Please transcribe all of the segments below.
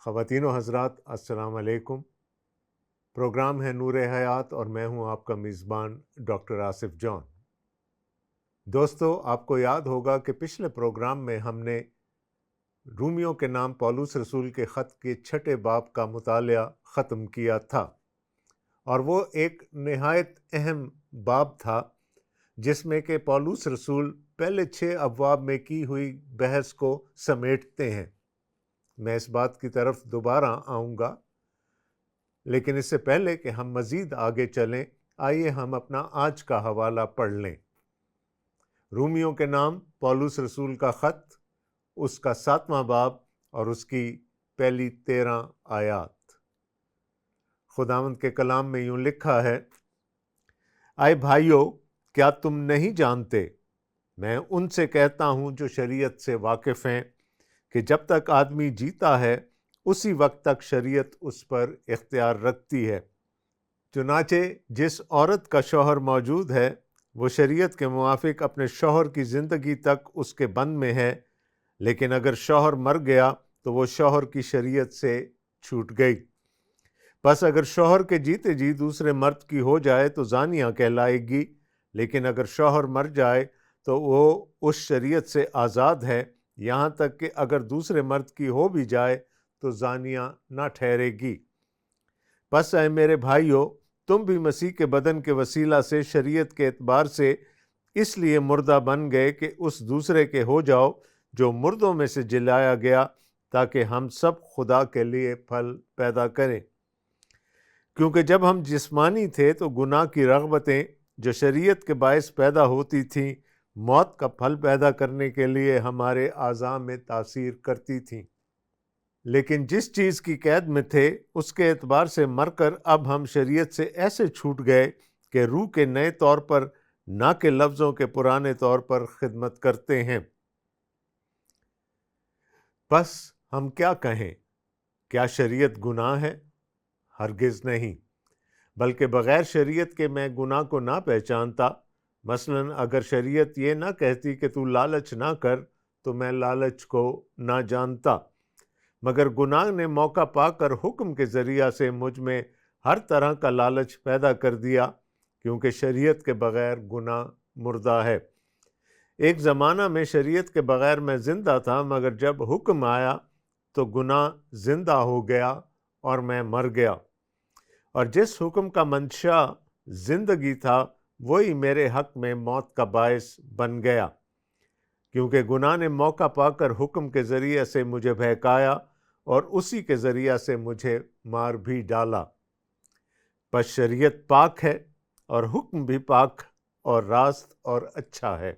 خواتین و حضرات السلام علیکم۔ پروگرام ہے نور حیات اور میں ہوں آپ کا میزبان ڈاکٹر آصف جان۔ دوستو، آپ کو یاد ہوگا کہ پچھلے پروگرام میں ہم نے رومیوں کے نام پولس رسول کے خط کے 6 باب کا مطالعہ ختم کیا تھا، اور وہ ایک نہایت اہم باب تھا جس میں کہ پولس رسول پہلے 6 ابواب میں کی ہوئی بحث کو سمیٹتے ہیں۔ میں اس بات کی طرف دوبارہ آؤں گا، لیکن اس سے پہلے کہ ہم مزید آگے چلیں، آئیے ہم اپنا آج کا حوالہ پڑھ لیں۔ رومیوں کے نام پولس رسول کا خط، اس کا 7واں باب اور اس کی پہلی 13 آیات۔ خداوند کے کلام میں یوں لکھا ہے: اے بھائیو، کیا تم نہیں جانتے؟ میں ان سے کہتا ہوں جو شریعت سے واقف ہیں کہ جب تک آدمی جیتا ہے اسی وقت تک شریعت اس پر اختیار رکھتی ہے۔ چنانچہ جس عورت کا شوہر موجود ہے وہ شریعت کے موافق اپنے شوہر کی زندگی تک اس کے بند میں ہے، لیکن اگر شوہر مر گیا تو وہ شوہر کی شریعت سے چھوٹ گئی۔ بس اگر شوہر کے جیتے جی دوسرے مرد کی ہو جائے تو زانیہ کہلائے گی، لیکن اگر شوہر مر جائے تو وہ اس شریعت سے آزاد ہے، یہاں تک کہ اگر دوسرے مرد کی ہو بھی جائے تو زانیہ نہ ٹھہرے گی۔ بس اے میرے بھائیو، تم بھی مسیح کے بدن کے وسیلہ سے شریعت کے اعتبار سے اس لیے مردہ بن گئے کہ اس دوسرے کے ہو جاؤ جو مردوں میں سے جلایا گیا، تاکہ ہم سب خدا کے لیے پھل پیدا کریں۔ کیونکہ جب ہم جسمانی تھے تو گناہ کی رغبتیں جو شریعت کے باعث پیدا ہوتی تھیں، موت کا پھل پیدا کرنے کے لیے ہمارے اعضاء میں تاثیر کرتی تھیں۔ لیکن جس چیز کی قید میں تھے اس کے اعتبار سے مر کر اب ہم شریعت سے ایسے چھوٹ گئے کہ روح کے نئے طور پر نہ کہ لفظوں کے پرانے طور پر خدمت کرتے ہیں۔ بس ہم کیا کہیں؟ کیا شریعت گناہ ہے؟ ہرگز نہیں، بلکہ بغیر شریعت کے میں گناہ کو نہ پہچانتا۔ مثلاً اگر شریعت یہ نہ کہتی کہ تو لالچ نہ کر تو میں لالچ کو نہ جانتا، مگر گناہ نے موقع پا کر حکم کے ذریعہ سے مجھ میں ہر طرح کا لالچ پیدا کر دیا، کیونکہ شریعت کے بغیر گناہ مردہ ہے۔ ایک زمانہ میں شریعت کے بغیر میں زندہ تھا، مگر جب حکم آیا تو گناہ زندہ ہو گیا اور میں مر گیا، اور جس حکم کا منشا زندگی تھا وہی میرے حق میں موت کا باعث بن گیا، کیونکہ گناہ نے موقع پا کر حکم کے ذریعے سے مجھے بہکایا اور اسی کے ذریعے سے مجھے مار بھی ڈالا۔ بس شریعت پاک ہے اور حکم بھی پاک اور راست اور اچھا ہے۔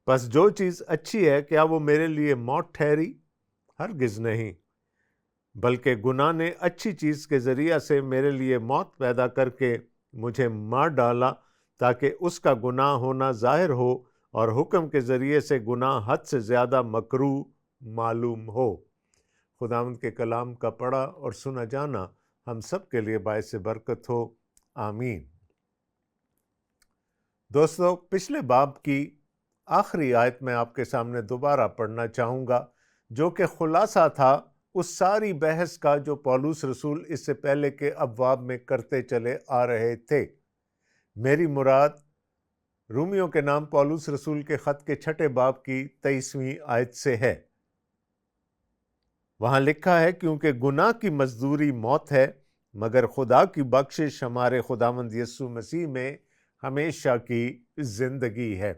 بس جو چیز اچھی ہے کیا وہ میرے لیے موت ٹھہری؟ ہرگز نہیں، بلکہ گناہ نے اچھی چیز کے ذریعہ سے میرے لیے موت پیدا کر کے مجھے مار ڈالا، تاکہ اس کا گناہ ہونا ظاہر ہو اور حکم کے ذریعے سے گناہ حد سے زیادہ مکروہ معلوم ہو۔ خداوند کے کلام کا پڑھا اور سنا جانا ہم سب کے لیے باعث برکت ہو، آمین۔ دوستو، پچھلے باب کی آخری آیت میں آپ کے سامنے دوبارہ پڑھنا چاہوں گا، جو کہ خلاصہ تھا اس ساری بحث کا جو پولس رسول اس سے پہلے کے ابواب میں کرتے چلے آ رہے تھے۔ میری مراد رومیوں کے نام پولس رسول کے خط کے 6 باب کی 23ویں آیت سے ہے۔ وہاں لکھا ہے: کیونکہ گناہ کی مزدوری موت ہے، مگر خدا کی بخشش ہمارے خداوند یسوع مسیح میں ہمیشہ کی زندگی ہے۔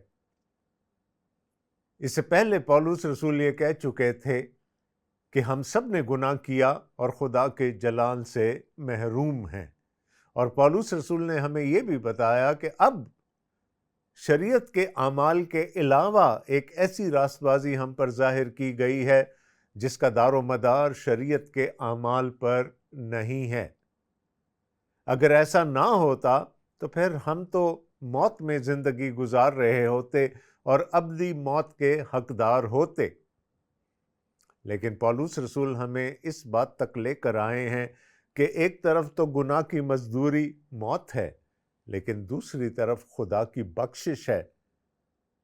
اس سے پہلے پولس رسول یہ کہہ چکے تھے کہ ہم سب نے گناہ کیا اور خدا کے جلال سے محروم ہیں، اور پولس رسول نے ہمیں یہ بھی بتایا کہ اب شریعت کے اعمال کے علاوہ ایک ایسی راست بازی ہم پر ظاہر کی گئی ہے جس کا دار و مدار شریعت کے اعمال پر نہیں ہے۔ اگر ایسا نہ ہوتا تو پھر ہم تو موت میں زندگی گزار رہے ہوتے اور ابدی موت کے حقدار ہوتے۔ لیکن پولس رسول ہمیں اس بات تک لے کر آئے ہیں کہ ایک طرف تو گناہ کی مزدوری موت ہے، لیکن دوسری طرف خدا کی بخشش ہے،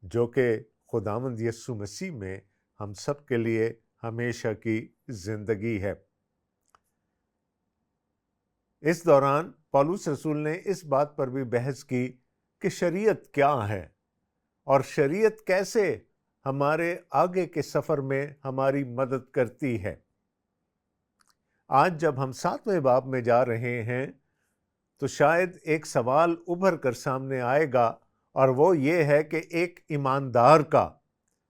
جو کہ خداوند یسوع مسیح میں ہم سب کے لیے ہمیشہ کی زندگی ہے۔ اس دوران پولس رسول نے اس بات پر بھی بحث کی کہ شریعت کیا ہے اور شریعت کیسے ہمارے آگے کے سفر میں ہماری مدد کرتی ہے۔ آج جب ہم 7ویں باب میں جا رہے ہیں تو شاید ایک سوال ابھر کر سامنے آئے گا، اور وہ یہ ہے کہ ایک ایماندار کا،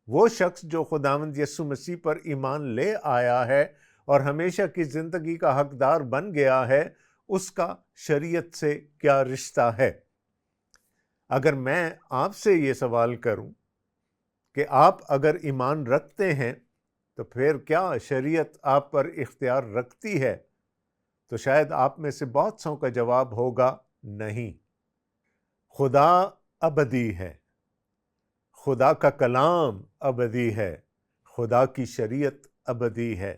وہ شخص جو خداوند یسوع مسیح پر ایمان لے آیا ہے اور ہمیشہ کی زندگی کا حقدار بن گیا ہے، اس کا شریعت سے کیا رشتہ ہے؟ اگر میں آپ سے یہ سوال کروں کہ آپ اگر ایمان رکھتے ہیں تو پھر کیا شریعت آپ پر اختیار رکھتی ہے؟ تو شاید آپ میں سے بہت سو کا جواب ہوگا نہیں۔ خدا ابدی ہے، خدا کا کلام ابدی ہے، خدا کی شریعت ابدی ہے۔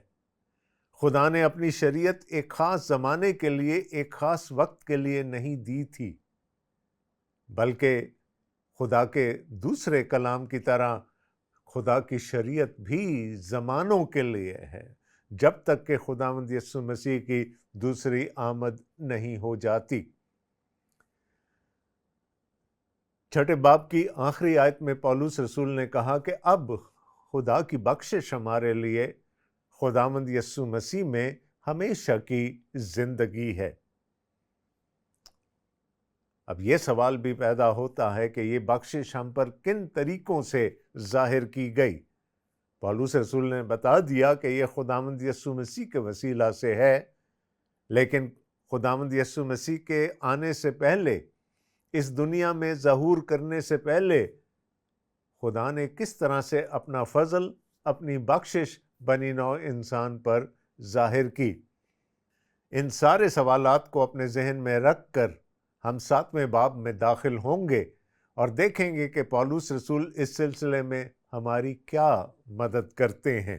خدا نے اپنی شریعت ایک خاص زمانے کے لیے، ایک خاص وقت کے لیے نہیں دی تھی، بلکہ خدا کے دوسرے کلام کی طرح خدا کی شریعت بھی زمانوں کے لیے ہے، جب تک کہ خداوند یسوع مسیح کی دوسری آمد نہیں ہو جاتی۔ 6 باب کی آخری آیت میں پولس رسول نے کہا کہ اب خدا کی بخشش ہمارے لیے خداوند یسوع مسیح میں ہمیشہ کی زندگی ہے۔ اب یہ سوال بھی پیدا ہوتا ہے کہ یہ بخشش ہم پر کن طریقوں سے ظاہر کی گئی؟ پولس رسول نے بتا دیا کہ یہ خداوند یسوع مسیح کے وسیلہ سے ہے، لیکن خداوند یسوع مسیح کے آنے سے پہلے، اس دنیا میں ظہور کرنے سے پہلے، خدا نے کس طرح سے اپنا فضل، اپنی بخشش بنی نوع انسان پر ظاہر کی؟ ان سارے سوالات کو اپنے ذہن میں رکھ کر ہم 7ویں باب میں داخل ہوں گے اور دیکھیں گے کہ پولس رسول اس سلسلے میں ہماری کیا مدد کرتے ہیں۔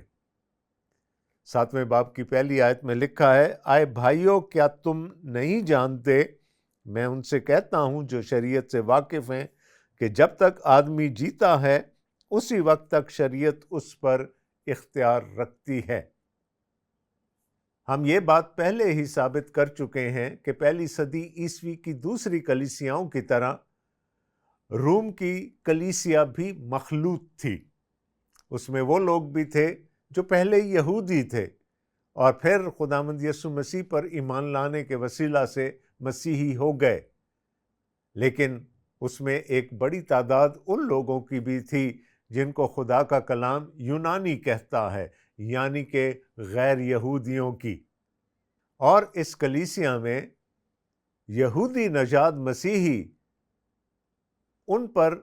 7ویں باب کی پہلی آیت میں لکھا ہے، آئے بھائیو، کیا تم نہیں جانتے، میں ان سے کہتا ہوں جو شریعت سے واقف ہیں، کہ جب تک آدمی جیتا ہے اسی وقت تک شریعت اس پر اختیار رکھتی ہے۔ ہم یہ بات پہلے ہی ثابت کر چکے ہیں کہ پہلی صدی عیسوی کی دوسری کلیسیاؤں کی طرح روم کی کلیسیا بھی مخلوط تھی۔ اس میں وہ لوگ بھی تھے جو پہلے یہودی تھے اور پھر خداوند یسوع مسیح پر ایمان لانے کے وسیلہ سے مسیحی ہو گئے، لیکن اس میں ایک بڑی تعداد ان لوگوں کی بھی تھی جن کو خدا کا کلام یونانی کہتا ہے، یعنی کہ غیر یہودیوں کی۔ اور اس کلیسیا میں یہودی نژاد مسیحی ان پر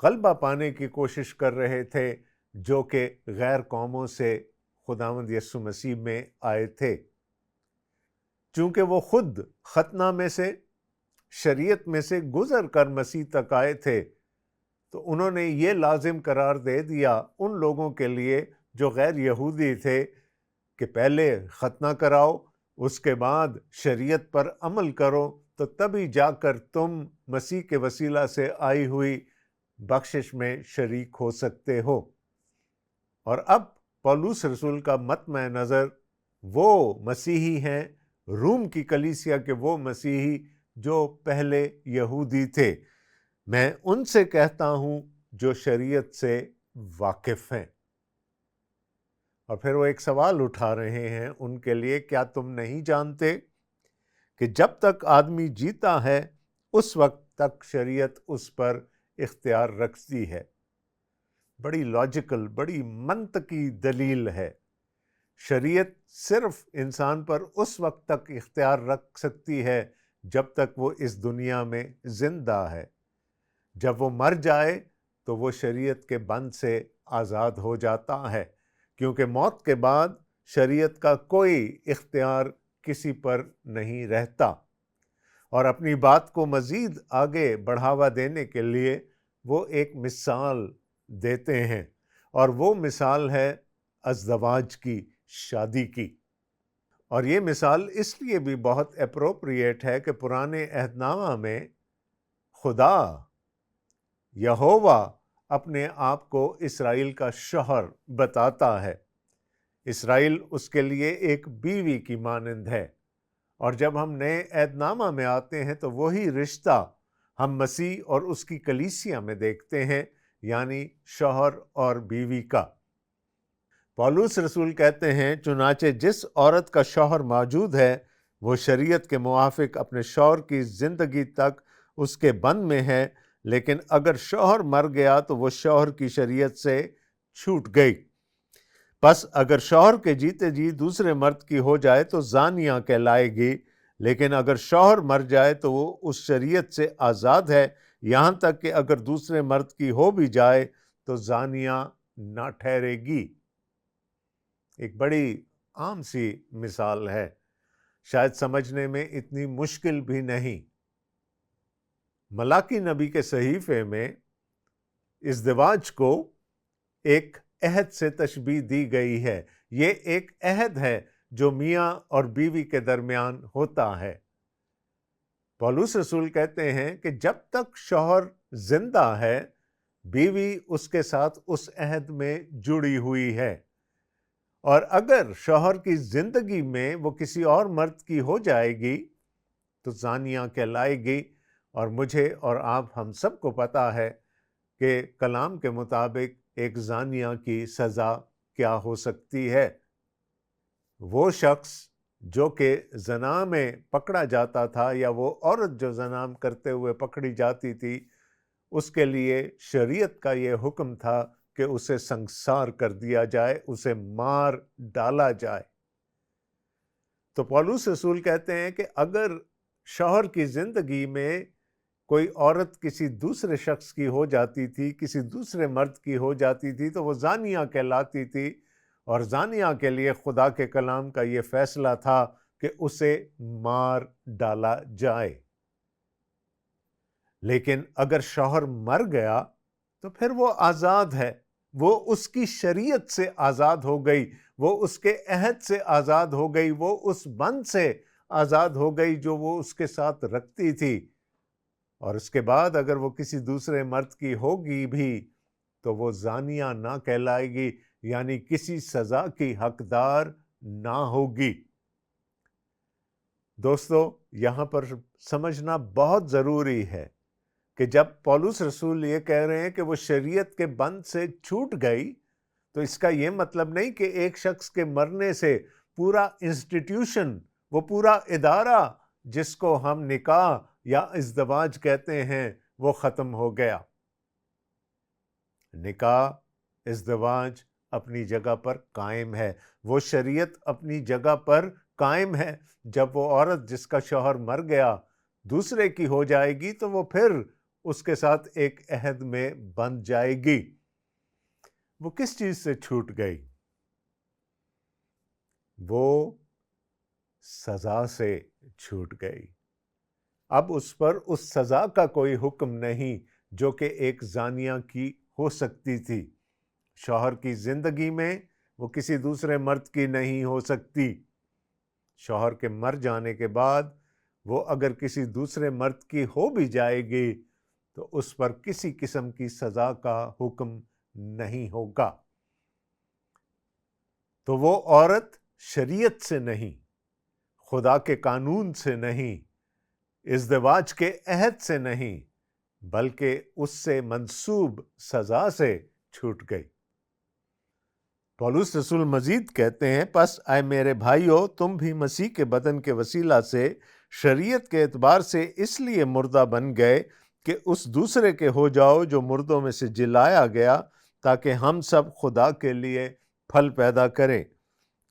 غلبہ پانے کی کوشش کر رہے تھے جو کہ غیر قوموں سے خداوند یسوع مسیح میں آئے تھے۔ چونکہ وہ خود ختنہ میں سے، شریعت میں سے گزر کر مسیح تک آئے تھے، تو انہوں نے یہ لازم قرار دے دیا ان لوگوں کے لیے جو غیر یہودی تھے کہ پہلے ختنہ کراؤ، اس کے بعد شریعت پر عمل کرو، تو تبھی جا کر تم مسیح کے وسیلہ سے آئی ہوئی بخشش میں شریک ہو سکتے ہو۔ اور اب پولس رسول کا مطمع نظر وہ مسیحی ہیں، روم کی کلیسیا کے وہ مسیحی جو پہلے یہودی تھے۔ میں ان سے کہتا ہوں جو شریعت سے واقف ہیں۔ اور پھر وہ ایک سوال اٹھا رہے ہیں ان کے لیے، کیا تم نہیں جانتے کہ جب تک آدمی جیتا ہے اس وقت تک شریعت اس پر اختیار رکھتی ہے؟ بڑی لاجیکل، بڑی منطقی دلیل ہے۔ شریعت صرف انسان پر اس وقت تک اختیار رکھ سکتی ہے جب تک وہ اس دنیا میں زندہ ہے۔ جب وہ مر جائے تو وہ شریعت کے بند سے آزاد ہو جاتا ہے، کیونکہ موت کے بعد شریعت کا کوئی اختیار کسی پر نہیں رہتا۔ اور اپنی بات کو مزید آگے بڑھاوا دینے کے لیے وہ ایک مثال دیتے ہیں، اور وہ مثال ہے ازدواج کی، شادی کی۔ اور یہ مثال اس لیے بھی بہت اپروپریٹ ہے کہ پرانے عہد نامہ میں خدا یہوہ اپنے آپ کو اسرائیل کا شوہر بتاتا ہے، اسرائیل اس کے لیے ایک بیوی کی مانند ہے، اور جب ہم نئے عہد نامہ میں آتے ہیں تو وہی رشتہ ہم مسیح اور اس کی کلیسیا میں دیکھتے ہیں، یعنی شوہر اور بیوی کا۔ پولس رسول کہتے ہیں، چنانچہ جس عورت کا شوہر موجود ہے وہ شریعت کے موافق اپنے شوہر کی زندگی تک اس کے بند میں ہے، لیکن اگر شوہر مر گیا تو وہ شوہر کی شریعت سے چھوٹ گئی۔ پس اگر شوہر کے جیتے جی دوسرے مرد کی ہو جائے تو زانیہ کہلائے گی، لیکن اگر شوہر مر جائے تو وہ اس شریعت سے آزاد ہے، یہاں تک کہ اگر دوسرے مرد کی ہو بھی جائے تو زانیہ نہ ٹھہرے گی۔ ایک بڑی عام سی مثال ہے، شاید سمجھنے میں اتنی مشکل بھی نہیں۔ ملاکی نبی کے صحیفے میں ازدواج کو ایک عہد سے تشبیہ دی گئی ہے۔ یہ ایک عہد ہے جو میاں اور بیوی کے درمیان ہوتا ہے۔ پولس رسول کہتے ہیں کہ جب تک شوہر زندہ ہے، بیوی اس کے ساتھ اس عہد میں جڑی ہوئی ہے، اور اگر شوہر کی زندگی میں وہ کسی اور مرد کی ہو جائے گی تو زانیہ کہلائے گی، اور مجھے اور آپ ہم سب کو پتہ ہے کہ کلام کے مطابق ایک زانیہ کی سزا کیا ہو سکتی ہے۔ وہ شخص جو کہ زنا میں پکڑا جاتا تھا، یا وہ عورت جو زنا کرتے ہوئے پکڑی جاتی تھی، اس کے لیے شریعت کا یہ حکم تھا کہ اسے سنسار کر دیا جائے، اسے مار ڈالا جائے۔ تو پولس رسول کہتے ہیں کہ اگر شوہر کی زندگی میں کوئی عورت کسی دوسرے شخص کی ہو جاتی تھی، کسی دوسرے مرد کی ہو جاتی تھی، تو وہ زانیہ کہلاتی تھی، اور زانیہ کے لیے خدا کے کلام کا یہ فیصلہ تھا کہ اسے مار ڈالا جائے۔ لیکن اگر شوہر مر گیا تو پھر وہ آزاد ہے، وہ اس کی شریعت سے آزاد ہو گئی، وہ اس کے عہد سے آزاد ہو گئی، وہ اس بند سے آزاد ہو گئی جو وہ اس کے ساتھ رکھتی تھی، اور اس کے بعد اگر وہ کسی دوسرے مرد کی ہوگی بھی تو وہ زانیہ نہ کہلائے گی، یعنی کسی سزا کی حقدار نہ ہوگی۔ دوستو، یہاں پر سمجھنا بہت ضروری ہے کہ جب پولس رسول یہ کہہ رہے ہیں کہ وہ شریعت کے بند سے چھوٹ گئی، تو اس کا یہ مطلب نہیں کہ ایک شخص کے مرنے سے پورا انسٹیٹیوشن، وہ پورا ادارہ جس کو ہم نکاح یا ازدواج کہتے ہیں، وہ ختم ہو گیا۔ نکاح، ازدواج اپنی جگہ پر قائم ہے، وہ شریعت اپنی جگہ پر قائم ہے۔ جب وہ عورت جس کا شوہر مر گیا دوسرے کی ہو جائے گی تو وہ پھر اس کے ساتھ ایک عہد میں بندھ جائے گی۔ وہ کس چیز سے چھوٹ گئی؟ وہ سزا سے چھوٹ گئی۔ اب اس پر اس سزا کا کوئی حکم نہیں جو کہ ایک زانیہ کی ہو سکتی تھی۔ شوہر کی زندگی میں وہ کسی دوسرے مرد کی نہیں ہو سکتی۔ شوہر کے مر جانے کے بعد وہ اگر کسی دوسرے مرد کی ہو بھی جائے گی تو اس پر کسی قسم کی سزا کا حکم نہیں ہوگا۔ تو وہ عورت شریعت سے نہیں، خدا کے قانون سے نہیں، ازدواج کے عہد سے نہیں، بلکہ اس سے منسوب سزا سے چھوٹ گئی۔ پولس رسول مزید کہتے ہیں، پس اے میرے بھائیو، تم بھی مسیح کے بدن کے وسیلہ سے شریعت کے اعتبار سے اس لیے مردہ بن گئے کہ اس دوسرے کے ہو جاؤ جو مردوں میں سے جلایا گیا، تاکہ ہم سب خدا کے لیے پھل پیدا کریں۔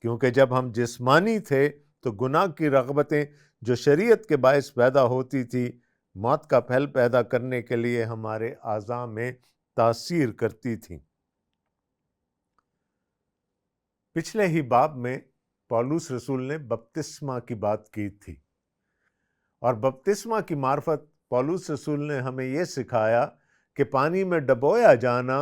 کیونکہ جب ہم جسمانی تھے تو گناہ کی رغبتیں جو شریعت کے باعث پیدا ہوتی تھی، موت کا پھل پیدا کرنے کے لیے ہمارے اعضاء میں تاثیر کرتی تھیں۔ پچھلے ہی باب میں پولس رسول نے بپتسمہ کی بات کی تھی، اور بپتسمہ کی معرفت پولس رسول نے ہمیں یہ سکھایا کہ پانی میں ڈبویا جانا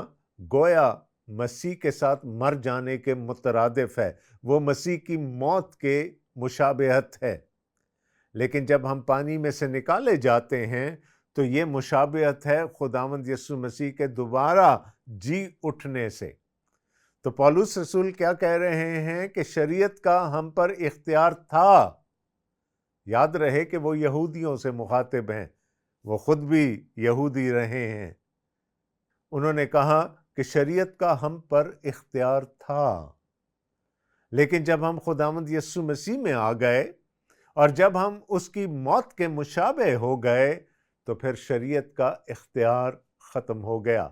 گویا مسیح کے ساتھ مر جانے کے مترادف ہے، وہ مسیح کی موت کے مشابہت ہے۔ لیکن جب ہم پانی میں سے نکالے جاتے ہیں تو یہ مشابہت ہے خداوند یسوع مسیح کے دوبارہ جی اٹھنے سے۔ تو پولس رسول کیا کہہ رہے ہیں کہ شریعت کا ہم پر اختیار تھا۔ یاد رہے کہ وہ یہودیوں سے مخاطب ہیں، وہ خود بھی یہودی رہے ہیں۔ انہوں نے کہا کہ شریعت کا ہم پر اختیار تھا، لیکن جب ہم خداوند یسوع مسیح میں آ گئے اور جب ہم اس کی موت کے مشابہ ہو گئے تو پھر شریعت کا اختیار ختم ہو گیا۔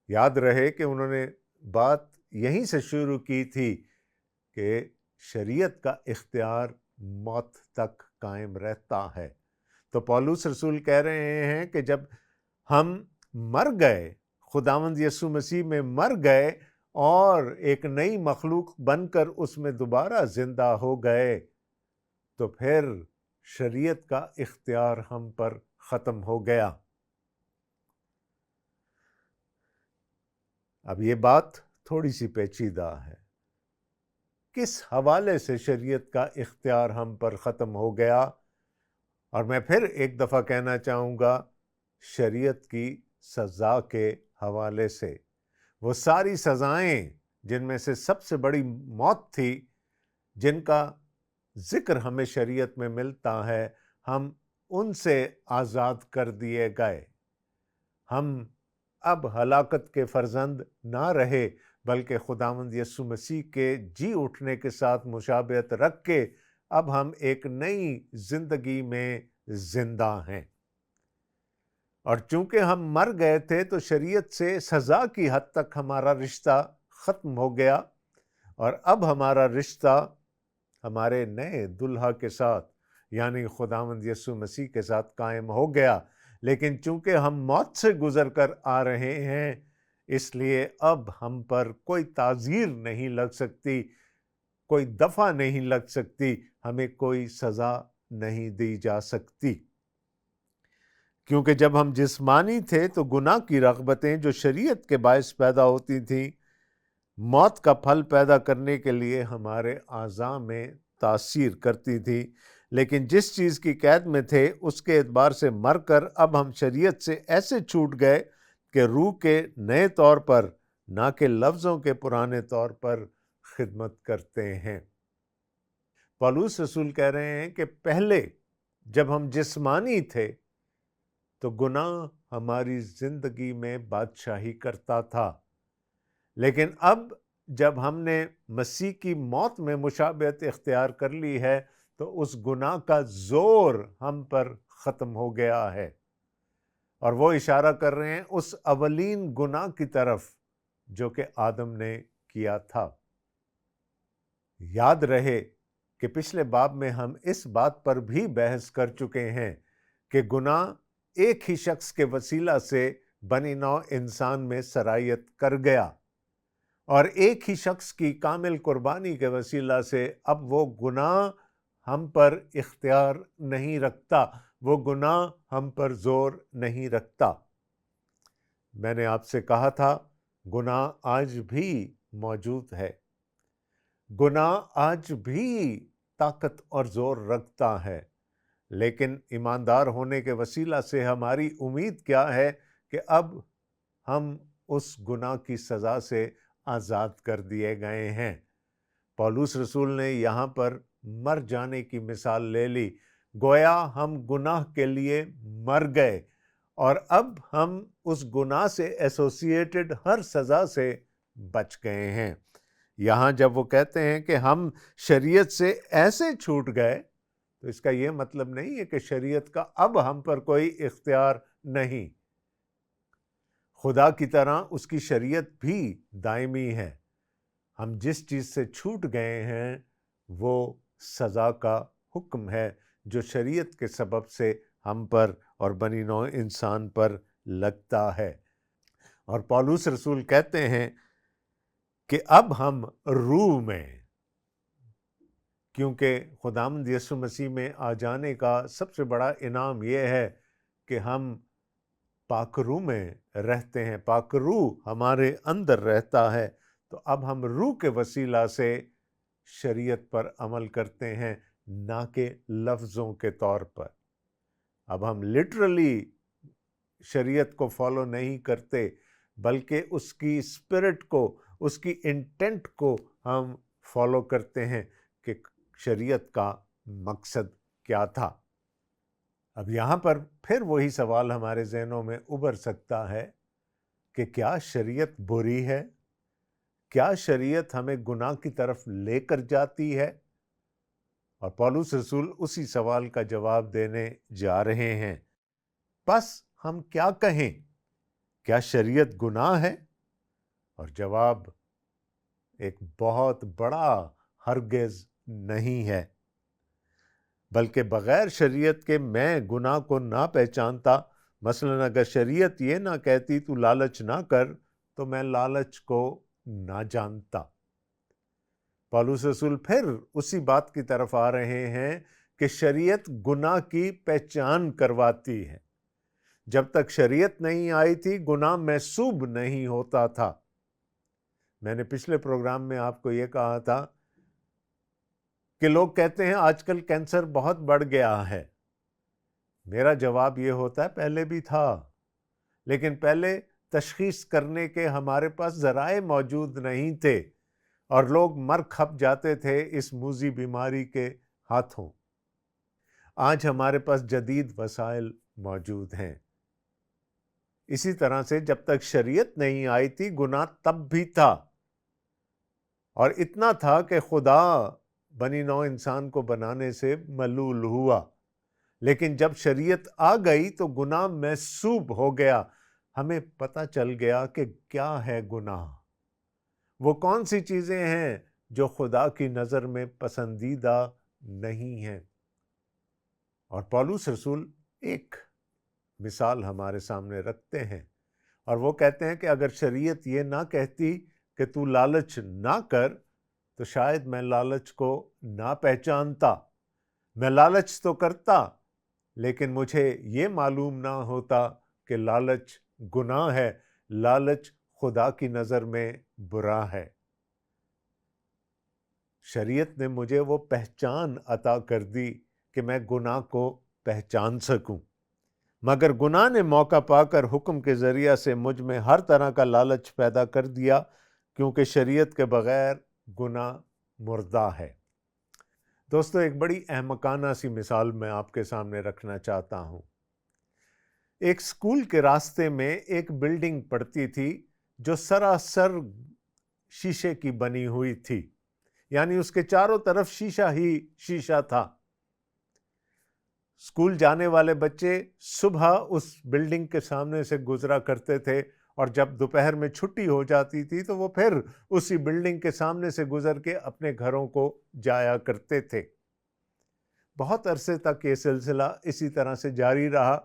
یاد رہے کہ انہوں نے بات یہیں سے شروع کی تھی کہ شریعت کا اختیار موت تک قائم رہتا ہے۔ تو پولس رسول کہہ رہے ہیں کہ جب ہم مر گئے، خداوند یسوع مسیح میں مر گئے اور ایک نئی مخلوق بن کر اس میں دوبارہ زندہ ہو گئے، تو پھر شریعت کا اختیار ہم پر ختم ہو گیا۔ اب یہ بات تھوڑی سی پیچیدہ ہے۔ کس حوالے سے شریعت کا اختیار ہم پر ختم ہو گیا؟ اور میں پھر ایک دفعہ کہنا چاہوں گا، شریعت کی سزا کے حوالے سے۔ وہ ساری سزائیں جن میں سے سب سے بڑی موت تھی، جن کا ذکر ہمیں شریعت میں ملتا ہے، ہم ان سے آزاد کر دیے گئے۔ ہم اب ہلاکت کے فرزند نہ رہے، بلکہ خداوند یسوع مسیح کے جی اٹھنے کے ساتھ مشابہت رکھ کے اب ہم ایک نئی زندگی میں زندہ ہیں۔ اور چونکہ ہم مر گئے تھے تو شریعت سے سزا کی حد تک ہمارا رشتہ ختم ہو گیا، اور اب ہمارا رشتہ ہمارے نئے دلہا کے ساتھ یعنی خداوند یسوع مسیح کے ساتھ قائم ہو گیا۔ لیکن چونکہ ہم موت سے گزر کر آ رہے ہیں، اس لیے اب ہم پر کوئی تعزیر نہیں لگ سکتی، کوئی دفعہ نہیں لگ سکتی، ہمیں کوئی سزا نہیں دی جا سکتی۔ کیونکہ جب ہم جسمانی تھے تو گناہ کی رغبتیں جو شریعت کے باعث پیدا ہوتی تھیں، موت کا پھل پیدا کرنے کے لیے ہمارے اعضاء میں تاثیر کرتی تھی۔ لیکن جس چیز کی قید میں تھے اس کے اعتبار سے مر کر اب ہم شریعت سے ایسے چھوٹ گئے کہ روح کے نئے طور پر، نہ کہ لفظوں کے پرانے طور پر خدمت کرتے ہیں۔ پولس رسول کہہ رہے ہیں کہ پہلے جب ہم جسمانی تھے تو گناہ ہماری زندگی میں بادشاہی کرتا تھا، لیکن اب جب ہم نے مسیح کی موت میں مشابہت اختیار کر لی ہے تو اس گناہ کا زور ہم پر ختم ہو گیا ہے۔ اور وہ اشارہ کر رہے ہیں اس اولین گناہ کی طرف جو کہ آدم نے کیا تھا۔ یاد رہے کہ پچھلے باب میں ہم اس بات پر بھی بحث کر چکے ہیں کہ گناہ ایک ہی شخص کے وسیلہ سے بنی نوع انسان میں سرایت کر گیا، اور ایک ہی شخص کی کامل قربانی کے وسیلہ سے اب وہ گناہ ہم پر اختیار نہیں رکھتا، وہ گناہ ہم پر زور نہیں رکھتا۔ میں نے آپ سے کہا تھا گناہ آج بھی موجود ہے، گناہ آج بھی طاقت اور زور رکھتا ہے، لیکن ایماندار ہونے کے وسیلہ سے ہماری امید کیا ہے کہ اب ہم اس گناہ کی سزا سے آزاد کر دیے گئے ہیں۔ پولس رسول نے یہاں پر مر جانے کی مثال لے لی، گویا ہم گناہ کے لیے مر گئے اور اب ہم اس گناہ سے ایسوسیٹڈ ہر سزا سے بچ گئے ہیں۔ یہاں جب وہ کہتے ہیں کہ ہم شریعت سے ایسے چھوٹ گئے تو اس کا یہ مطلب نہیں ہے کہ شریعت کا اب ہم پر کوئی اختیار نہیں۔ خدا کی طرح اس کی شریعت بھی دائمی ہے۔ ہم جس چیز سے چھوٹ گئے ہیں وہ سزا کا حکم ہے جو شریعت کے سبب سے ہم پر اور بنی نوع انسان پر لگتا ہے۔ اور پولس رسول کہتے ہیں کہ اب ہم روح میں، کیونکہ خداوند یسوع مسیح میں آ جانے کا سب سے بڑا انعام یہ ہے کہ ہم پاک روح میں رہتے ہیں، پاک روح ہمارے اندر رہتا ہے، تو اب ہم روح کے وسیلہ سے شریعت پر عمل کرتے ہیں، نہ کہ لفظوں کے طور پر۔ اب ہم لٹرلی شریعت کو فالو نہیں کرتے، بلکہ اس کی اسپرٹ کو، اس کی انٹینٹ کو ہم فالو کرتے ہیں کہ شریعت کا مقصد کیا تھا۔ اب یہاں پر پھر وہی سوال ہمارے ذہنوں میں ابھر سکتا ہے کہ کیا شریعت بری ہے؟ کیا شریعت ہمیں گناہ کی طرف لے کر جاتی ہے؟ اور پولس رسول اسی سوال کا جواب دینے جا رہے ہیں۔ بس ہم کیا کہیں؟ کیا شریعت گناہ ہے؟ اور جواب ایک بہت بڑا ہرگز نہیں ہے، بلکہ بغیر شریعت کے میں گناہ کو نہ پہچانتا۔ مثلا اگر شریعت یہ نہ کہتی تو لالچ نہ کر، تو میں لالچ کو نہ جانتا۔ پولس رسول پھر اسی بات کی طرف آ رہے ہیں کہ شریعت گناہ کی پہچان کرواتی ہے۔ جب تک شریعت نہیں آئی تھی گناہ محسوب نہیں ہوتا تھا۔ میں نے پچھلے پروگرام میں آپ کو یہ کہا تھا کہ لوگ کہتے ہیں آج کل کینسر بہت بڑھ گیا ہے۔ میرا جواب یہ ہوتا ہے پہلے بھی تھا، لیکن پہلے تشخیص کرنے کے ہمارے پاس ذرائع موجود نہیں تھے اور لوگ مر کھپ جاتے تھے اس موذی بیماری کے ہاتھوں۔ آج ہمارے پاس جدید وسائل موجود ہیں۔ اسی طرح سے جب تک شریعت نہیں آئی تھی گناہ تب بھی تھا، اور اتنا تھا کہ خدا بنی نوع انسان کو بنانے سے ملول ہوا، لیکن جب شریعت آ گئی تو گناہ محسوب ہو گیا۔ ہمیں پتہ چل گیا کہ کیا ہے گناہ، وہ کون سی چیزیں ہیں جو خدا کی نظر میں پسندیدہ نہیں ہیں۔ اور پولس رسول ایک مثال ہمارے سامنے رکھتے ہیں، اور وہ کہتے ہیں کہ اگر شریعت یہ نہ کہتی کہ تو لالچ نہ کر، تو شاید میں لالچ کو نہ پہچانتا۔ میں لالچ تو کرتا، لیکن مجھے یہ معلوم نہ ہوتا کہ لالچ گناہ ہے، لالچ خدا کی نظر میں برا ہے۔ شریعت نے مجھے وہ پہچان عطا کر دی کہ میں گناہ کو پہچان سکوں، مگر گناہ نے موقع پا کر حکم کے ذریعہ سے مجھ میں ہر طرح کا لالچ پیدا کر دیا، کیونکہ شریعت کے بغیر گناہ مردہ ہے۔ دوستو، ایک بڑی احمقانہ سی مثال میں آپ کے سامنے رکھنا چاہتا ہوں۔ ایک اسکول کے راستے میں ایک بلڈنگ پڑتی تھی جو سراسر شیشے کی بنی ہوئی تھی، یعنی اس کے چاروں طرف شیشہ ہی شیشہ تھا۔ اسکول جانے والے بچے صبح اس بلڈنگ کے سامنے سے گزرا کرتے تھے، اور جب دوپہر میں چھٹی ہو جاتی تھی تو وہ پھر اسی بلڈنگ کے سامنے سے گزر کے اپنے گھروں کو جایا کرتے تھے۔ بہت عرصے تک یہ سلسلہ اسی طرح سے جاری رہا،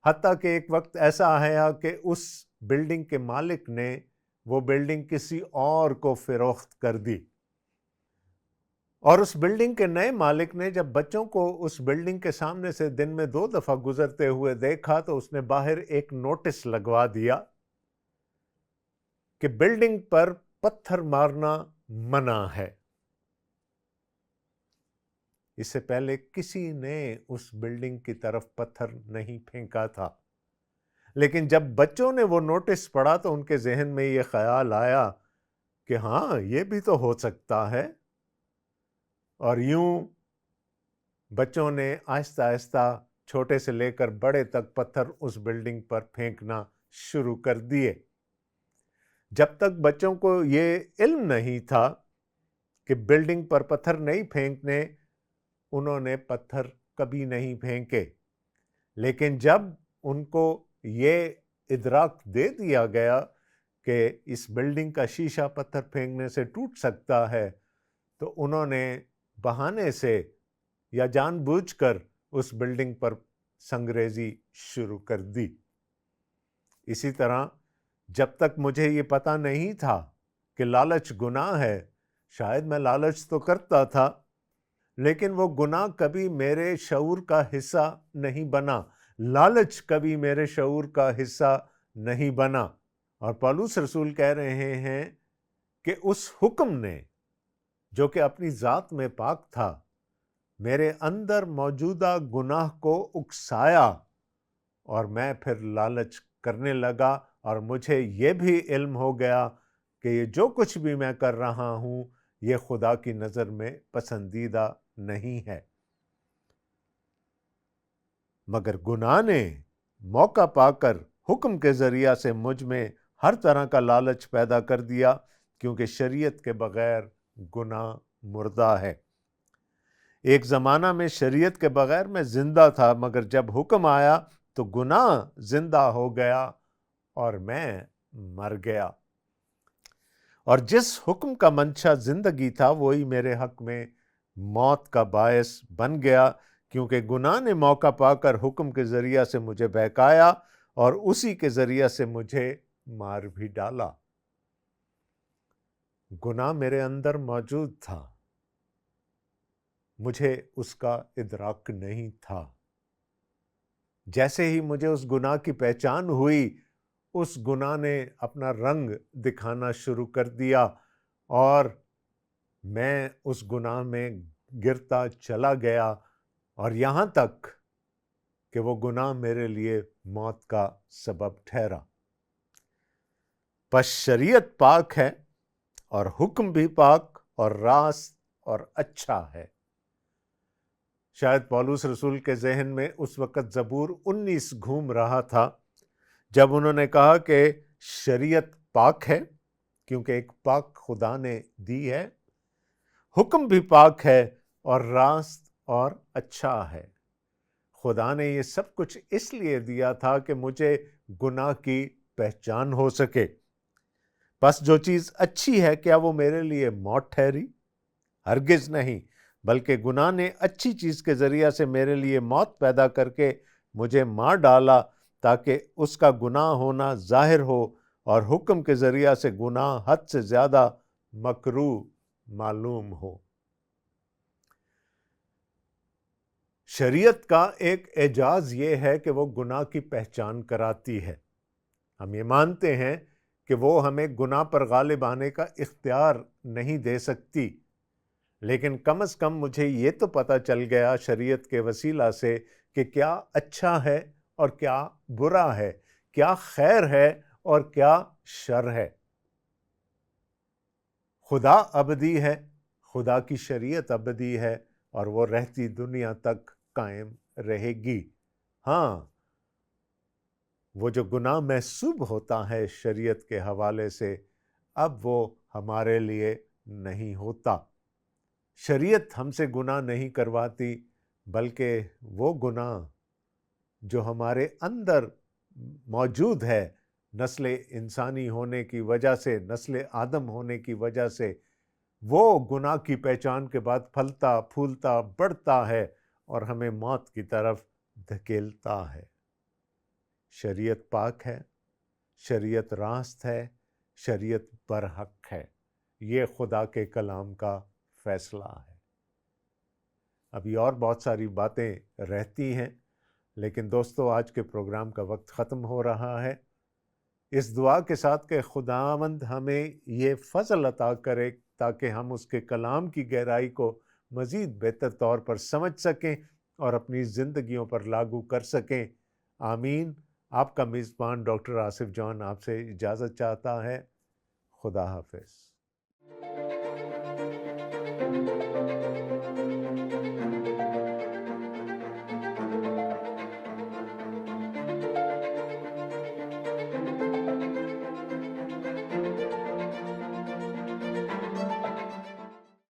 حتیٰ کہ ایک وقت ایسا آیا کہ اس بلڈنگ کے مالک نے وہ بلڈنگ کسی اور کو فروخت کر دی، اور اس بلڈنگ کے نئے مالک نے جب بچوں کو اس بلڈنگ کے سامنے سے دن میں 2 دفعہ گزرتے ہوئے دیکھا تو اس نے باہر ایک نوٹس لگوا دیا کہ بلڈنگ پر پتھر مارنا منع ہے۔ اس سے پہلے کسی نے اس بلڈنگ کی طرف پتھر نہیں پھینکا تھا، لیکن جب بچوں نے وہ نوٹس پڑھا تو ان کے ذہن میں یہ خیال آیا کہ ہاں یہ بھی تو ہو سکتا ہے، اور یوں بچوں نے آہستہ آہستہ چھوٹے سے لے کر بڑے تک پتھر اس بلڈنگ پر پھینکنا شروع کر دیے۔ جب تک بچوں کو یہ علم نہیں تھا کہ بلڈنگ پر پتھر نہیں پھینکنے، انہوں نے پتھر کبھی نہیں پھینکے، لیکن جب ان کو یہ ادراک دے دیا گیا کہ اس بلڈنگ کا شیشہ پتھر پھینکنے سے ٹوٹ سکتا ہے، تو انہوں نے بہانے سے یا جان بوجھ کر اس بلڈنگ پر سنگریزی شروع کر دی۔ اسی طرح جب تک مجھے یہ پتہ نہیں تھا کہ لالچ گناہ ہے، شاید میں لالچ تو کرتا تھا، لیکن وہ گناہ کبھی میرے شعور کا حصہ نہیں بنا، لالچ کبھی میرے شعور کا حصہ نہیں بنا۔ اور پولس رسول کہہ رہے ہیں کہ اس حکم نے جو کہ اپنی ذات میں پاک تھا، میرے اندر موجودہ گناہ کو اکسایا، اور میں پھر لالچ کرنے لگا اور مجھے یہ بھی علم ہو گیا کہ یہ جو کچھ بھی میں کر رہا ہوں یہ خدا کی نظر میں پسندیدہ نہیں ہے۔ مگر گناہ نے موقع پا کر حکم کے ذریعہ سے مجھ میں ہر طرح کا لالچ پیدا کر دیا، کیونکہ شریعت کے بغیر گناہ مردہ ہے۔ ایک زمانہ میں شریعت کے بغیر میں زندہ تھا، مگر جب حکم آیا تو گناہ زندہ ہو گیا اور میں مر گیا۔ اور جس حکم کا منشا زندگی تھا وہی میرے حق میں موت کا باعث بن گیا، کیونکہ گناہ نے موقع پا کر حکم کے ذریعہ سے مجھے بہکایا اور اسی کے ذریعہ سے مجھے مار بھی ڈالا۔ گناہ میرے اندر موجود تھا، مجھے اس کا ادراک نہیں تھا۔ جیسے ہی مجھے اس گناہ کی پہچان ہوئی، اس گناہ نے اپنا رنگ دکھانا شروع کر دیا اور میں اس گناہ میں گرتا چلا گیا، اور یہاں تک کہ وہ گناہ میرے لیے موت کا سبب ٹھہرا۔ پس شریعت پاک ہے اور حکم بھی پاک اور راست اور اچھا ہے۔ شاید پولس رسول کے ذہن میں اس وقت زبور 19 گھوم رہا تھا جب انہوں نے کہا کہ شریعت پاک ہے کیونکہ ایک پاک خدا نے دی ہے، حکم بھی پاک ہے اور راست اور اچھا ہے۔ خدا نے یہ سب کچھ اس لیے دیا تھا کہ مجھے گناہ کی پہچان ہو سکے۔ پس جو چیز اچھی ہے کیا وہ میرے لیے موت ٹھہری؟ ہرگز نہیں، بلکہ گناہ نے اچھی چیز کے ذریعہ سے میرے لیے موت پیدا کر کے مجھے مار ڈالا، تاکہ اس کا گناہ ہونا ظاہر ہو اور حکم کے ذریعہ سے گناہ حد سے زیادہ مکروہ معلوم ہو۔ شریعت کا ایک اعجاز یہ ہے کہ وہ گناہ کی پہچان کراتی ہے۔ ہم یہ مانتے ہیں کہ وہ ہمیں گناہ پر غالب آنے کا اختیار نہیں دے سکتی، لیکن کم از کم مجھے یہ تو پتہ چل گیا شریعت کے وسیلہ سے کہ کیا اچھا ہے اور کیا برا ہے، کیا خیر ہے اور کیا شر ہے۔ خدا ابدی ہے، خدا کی شریعت ابدی ہے اور وہ رہتی دنیا تک قائم رہے گی۔ ہاں، وہ جو گناہ محسوب ہوتا ہے شریعت کے حوالے سے، اب وہ ہمارے لیے نہیں ہوتا۔ شریعت ہم سے گناہ نہیں کرواتی، بلکہ وہ گناہ جو ہمارے اندر موجود ہے نسل انسانی ہونے کی وجہ سے، نسل آدم ہونے کی وجہ سے، وہ گناہ کی پہچان کے بعد پھلتا پھولتا بڑھتا ہے اور ہمیں موت کی طرف دھکیلتا ہے۔ شریعت پاک ہے، شریعت راست ہے، شریعت برحق ہے۔ یہ خدا کے کلام کا فیصلہ ہے۔ ابھی اور بہت ساری باتیں رہتی ہیں، لیکن دوستو آج کے پروگرام کا وقت ختم ہو رہا ہے۔ اس دعا کے ساتھ کہ خداوند ہمیں یہ فضل عطا کرے تاکہ ہم اس کے کلام کی گہرائی کو مزید بہتر طور پر سمجھ سکیں اور اپنی زندگیوں پر لاگو کر سکیں۔ آمین۔ آپ کا میزبان ڈاکٹر آصف جان آپ سے اجازت چاہتا ہے۔ خدا حافظ۔